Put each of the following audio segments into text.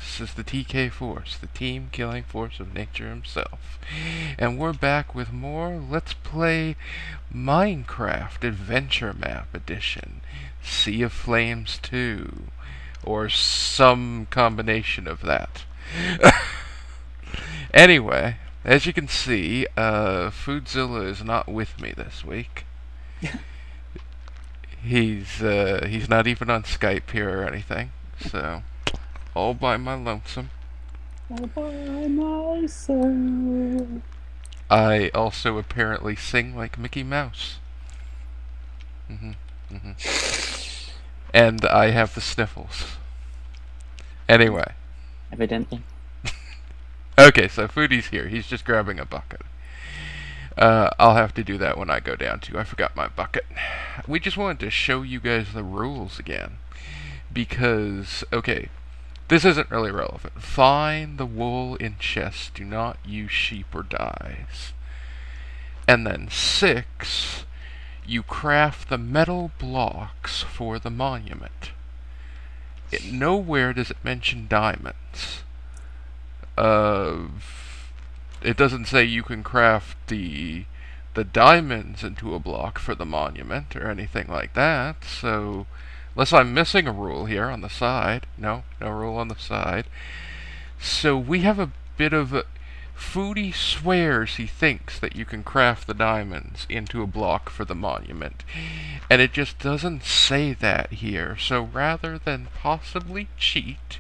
This is the TK Force, the team killing force of nature himself. And we're back with more Let's Play Minecraft Adventure Map Edition. Sea of Flames 2. Or some combination of that. Anyway, as you can see, Foodzilla is not with me this week. He's not even on Skype here or anything, so all by my lonesome. All by myself. I also apparently sing like Mickey Mouse. And I have the sniffles. Anyway. Evidently. Okay, so Foodie's here. He's just grabbing a bucket. I'll have to do that when I go down too. I forgot my bucket. We just wanted to show you guys the rules again. Because, okay, this isn't really relevant. Find the wool in chests. Do not use sheep or dyes. And then 6, you craft the metal blocks for the monument. Nowhere does it mention diamonds. It doesn't say you can craft the diamonds into a block for the monument or anything like that, so unless I'm missing a rule here on the side. No rule on the side. So we have a bit of a... Foodie swears he thinks that you can craft the diamonds into a block for the monument, and it just doesn't say that here. So rather than possibly cheat,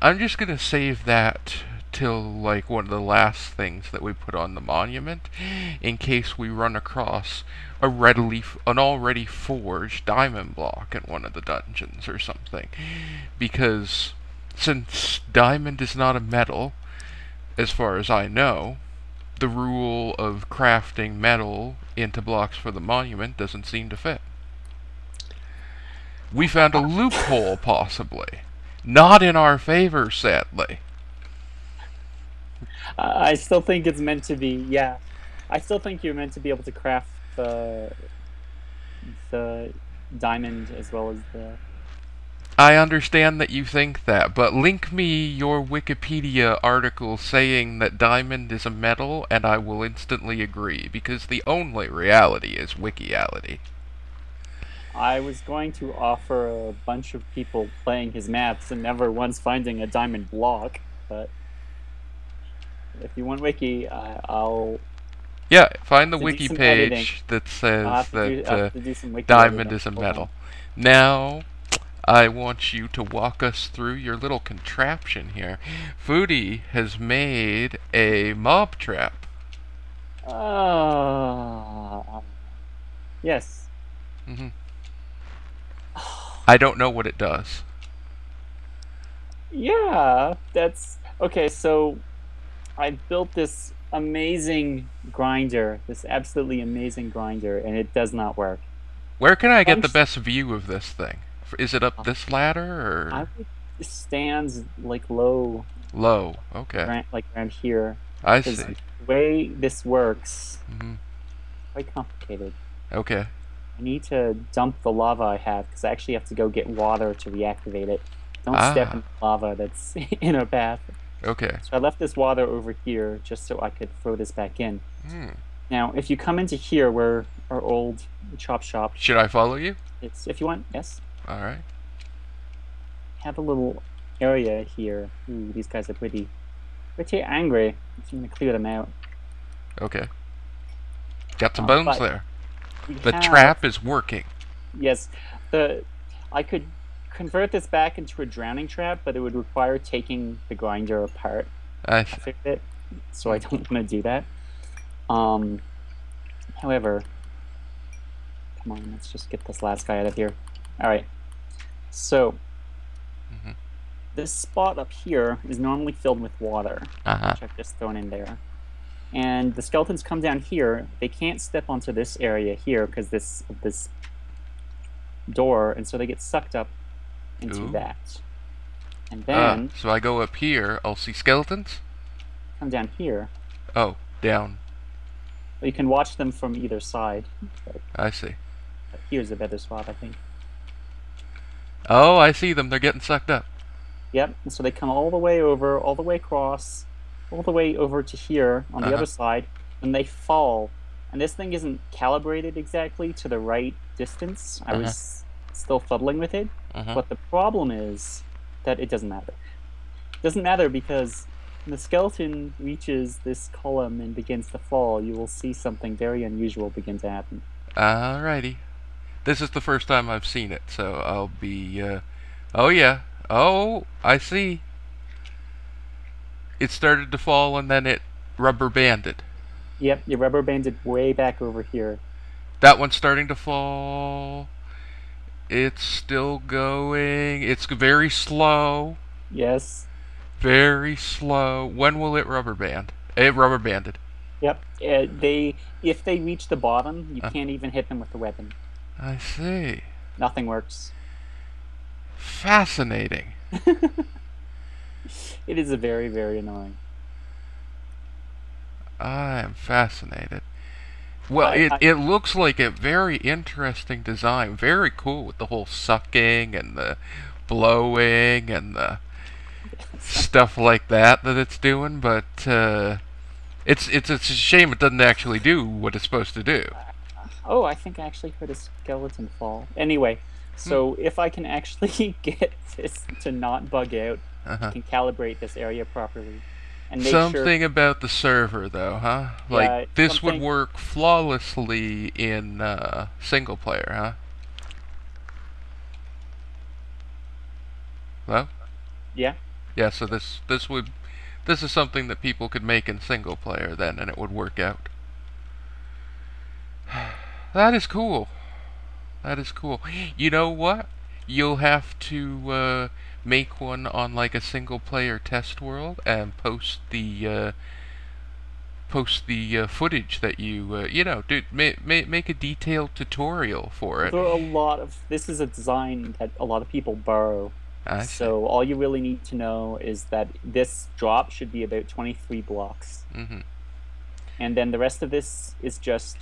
I'm just gonna save that till like one of the last things that we put on the monument, in case we run across an already forged diamond block in one of the dungeons or something. Because since diamond is not a metal, as far as I know, the rule of crafting metal into blocks for the monument doesn't seem to fit. We found a loophole, possibly. Not in our favor, sadly. I still think it's meant to be, yeah. I still think you're meant to be able to craft the diamond as well as the... I understand that you think that, but link me your Wikipedia article saying that diamond is a metal, and I will instantly agree, because the only reality is wikiality. I was going to offer a bunch of people playing his maps and never once finding a diamond block, but if you want wiki, I'll... Yeah, find the wiki page that says that diamond is a metal. Now, I want you to walk us through your little contraption here. Foodie has made a mob trap. Yes. I don't know what it does. Yeah, that's... Okay, so I built this amazing grinder, this absolutely amazing grinder, and it does not work. Where can I get the best view of this thing? Is it up this ladder, or...? I would stand, like, low. Low, okay. Like, around here. I see. The way this works, quite complicated. Okay. I need to dump the lava I have, because I actually have to go get water to reactivate it. Don't step in the lava that's in our path. Okay. So I left this water over here, just so I could throw this back in. Now, if you come into here, where our old chop shop... Should I follow you? If you want, yes. Alright. Have a little area here. Ooh, these guys are pretty angry. So I'm going to clear them out. Okay. Got some bones there. The have, trap is working. Yes. I could convert this back into a drowning trap, but it would require taking the grinder apart. I see. Fix it, so I don't want to do that. However, come on, let's just get this last guy out of here. Alright. So, this spot up here is normally filled with water, which I've just thrown in there. And the skeletons come down here. They can't step onto this area here because this door, and so they get sucked up into that. And then... so I go up here, I'll see skeletons? Come down here. Oh, down. Well, you can watch them from either side. I see. Here's a better spot, I think. Oh, I see them. They're getting sucked up. Yep. And so they come all the way over, all the way across, all the way over to here on the other side, and they fall. And this thing isn't calibrated exactly to the right distance. I was still fuddling with it. But the problem is that it doesn't matter. It doesn't matter because when the skeleton reaches this column and begins to fall, you will see something very unusual begin to happen. Alrighty. This is the first time I've seen it, so I'll be, oh yeah. Oh, I see. It started to fall and then it rubber banded. Yep, you rubber banded way back over here. That one's starting to fall. It's still going. It's very slow. Yes. Very slow. When will it rubber band? It rubber banded. Yep. If they reach the bottom, you can't even hit them with the weapon. I see. Nothing works. Fascinating. It is a very, very annoying. I am fascinated. Well, it looks like a very interesting design. Very cool with the whole sucking and the blowing and the stuff like that it's doing, but it's a shame it doesn't actually do what it's supposed to do. Oh, I think I actually heard a skeleton fall. Anyway, so if I can actually get this to not bug out, I can calibrate this area properly. And make something about the server, though, huh? Like, this would work flawlessly in single player, huh? Well? Yeah. Yeah, so this is something that people could make in single player then, and it would work out. That is cool. That is cool. You know what? You'll have to make one on like a single player test world and post the footage that you know, dude, make a detailed tutorial for it. There are a lot of this is a design that a lot of people borrow. So all you really need to know is that this drop should be about 23 blocks. And then the rest of this is just...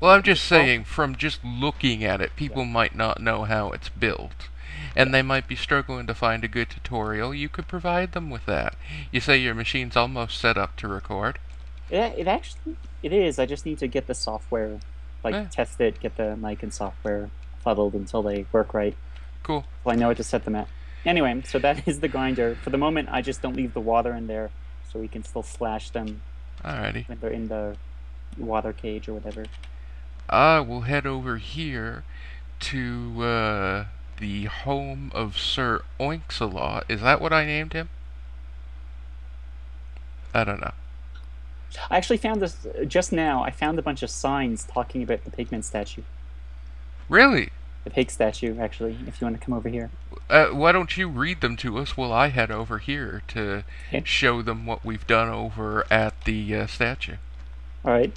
Well, I'm just saying, from just looking at it, people might not know how it's built. And they might be struggling to find a good tutorial. You could provide them with that. You say your machine's almost set up to record. Yeah, it is. I just need to get the software, test it, get the mic and software fuddled until they work right. Cool. So I know what to set them at. Anyway, so that is the grinder. For the moment, I just don't leave the water in there, so we can still slash them. Alrighty. When they're in the water cage or whatever. I will head over here to the home of Sir Oinks-a-Lot. Is that what I named him? I don't know. I actually found this just now. I found a bunch of signs talking about the pigman statue. Really? The pig statue, actually, if you want to come over here. Why don't you read them to us while I head over here to show them what we've done over at the statue? Alright.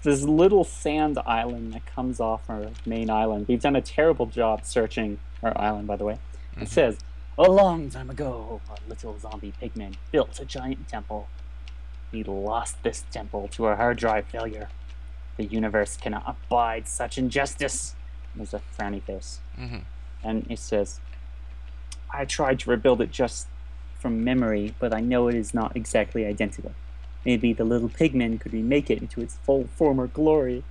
This little sand island that comes off our main island. We've done a terrible job searching our island, by the way. It says, a long time ago, a little zombie pigman built a giant temple. We lost this temple to a hard drive failure. The universe cannot abide such injustice. There's a frowny face. And it says, I tried to rebuild it just from memory, but I know it is not exactly identical. Maybe the little pigman could remake it into its full former glory.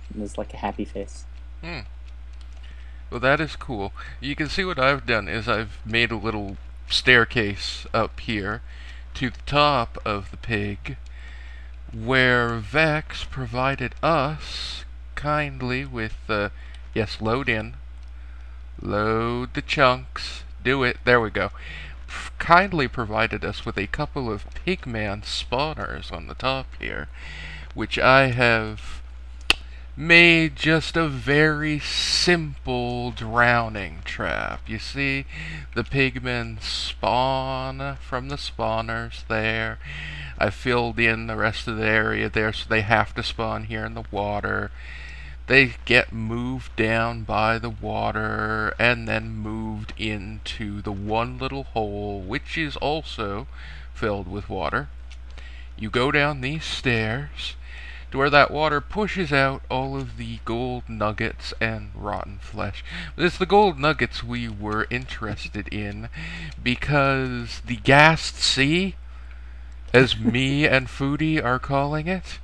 And there's like a happy face. Well, that is cool. You can see what I've done is I've made a little staircase up here to the top of the pig, where Vechz provided us kindly with yes, load in. Load the chunks. Do it. There we go. Kindly provided us with a couple of pigman spawners on the top here, which I have made just a very simple drowning trap. You see, the pigmen spawn from the spawners there. I filled in the rest of the area there, so they have to spawn here in the water. They get moved down by the water and then moved into the one little hole, which is also filled with water. You go down these stairs to where that water pushes out all of the gold nuggets and rotten flesh. But it's the gold nuggets we were interested in because the gassed sea, as me and Foodie are calling it,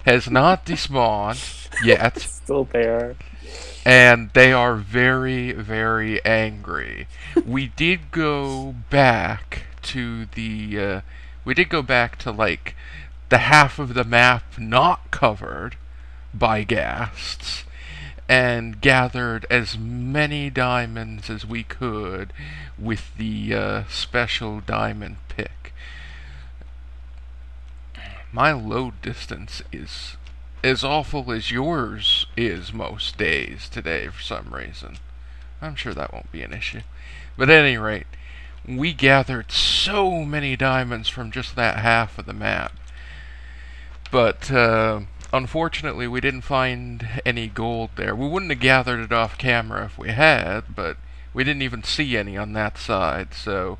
has not despawned yet. Still there. And they are very, very angry. We did go back to the, like, the half of the map not covered by ghasts, and gathered as many diamonds as we could with the special diamond pick. My load distance is as awful as yours is most days today for some reason. I'm sure that won't be an issue. But at any rate, we gathered so many diamonds from just that half of the map. But unfortunately, we didn't find any gold there. We wouldn't have gathered it off camera if we had, but we didn't even see any on that side, so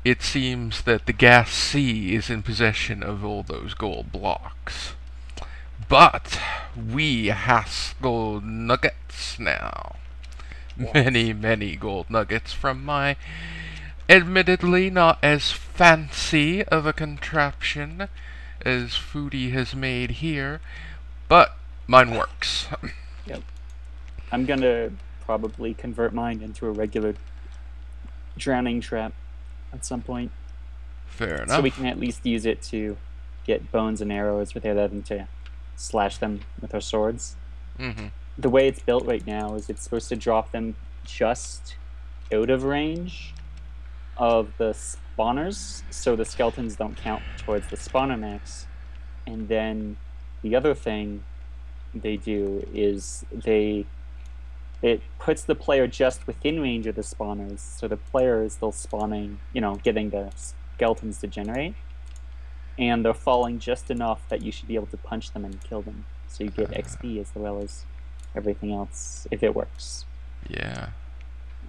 it seems that the gas sea is in possession of all those gold blocks. But we has gold nuggets now. Yes. Many, many gold nuggets from my admittedly not as fancy of a contraption as Foodie has made here, but mine works. Yep. I'm gonna probably convert mine into a regular drowning trap at some point. Fair enough. So we can at least use it to get bones and arrows without having to slash them with our swords. Mm-hmm. The way it's built right now is it's supposed to drop them just out of range of the spawners, so the skeletons don't count towards the spawner max. And then the other thing they do is it puts the player just within range of the spawners, so the player is still spawning, getting the skeletons to generate, and they're falling just enough that you should be able to punch them and kill them, so you get XP as well as everything else if it works. Yeah.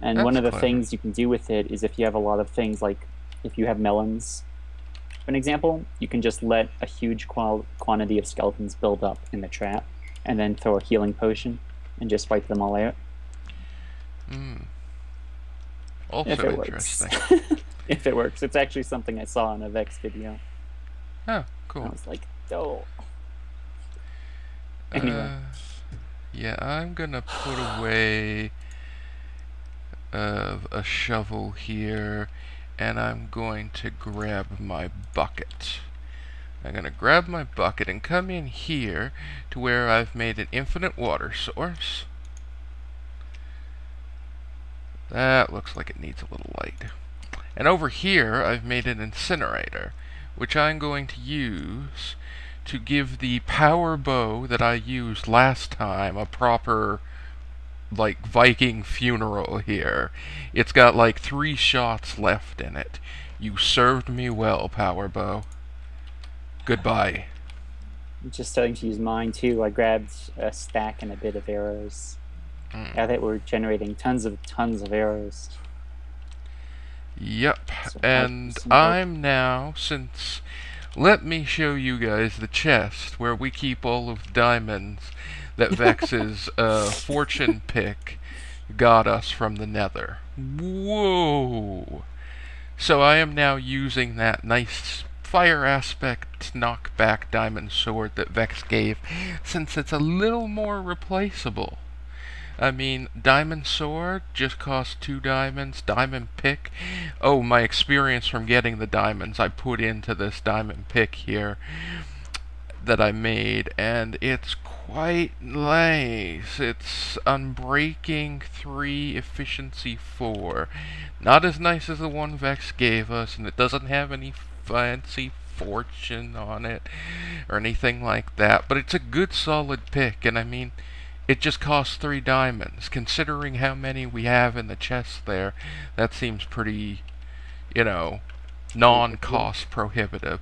And That's one of the clever. things you can do with it is if you have a lot of things, like if you have melons, for an example, you can just let a huge quantity of skeletons build up in the trap, and then throw a healing potion and just wipe them all out. Also if it interesting. Works. If it works. It's actually something I saw in a Vechz video. Oh, cool. I was like, oh. Anyway. Yeah, I'm gonna put away a shovel here, and I'm going to grab my bucket. I'm gonna grab my bucket and come in here to where I've made an infinite water source. That looks like it needs a little light. And over here I've made an incinerator, which I'm going to use to give the power bow that I used last time a proper, like, Viking funeral here. It's got like 3 shots left in it. You served me well, power bow. Goodbye. I'm just starting to use mine too. I grabbed a stack and a bit of arrows. Now that we're generating tons of arrows. Yep, So and I'm now, let me show you guys the chest where we keep all of the diamonds that Vechz's fortune pick got us from the nether. Whoa! So I am now using that nice fire aspect knockback diamond sword that Vechz gave, since it's a little more replaceable. I mean, diamond sword just costs 2 diamonds. Diamond pick, oh, my experience from getting the diamonds I put into this diamond pick here that I made, and it's quite nice. It's Unbreaking 3, Efficiency 4. Not as nice as the one Vechz gave us, and it doesn't have any fancy fortune on it or anything like that, but it's a good solid pick, and I mean, it just costs 3 diamonds. Considering how many we have in the chest there, that seems pretty, non-cost prohibitive.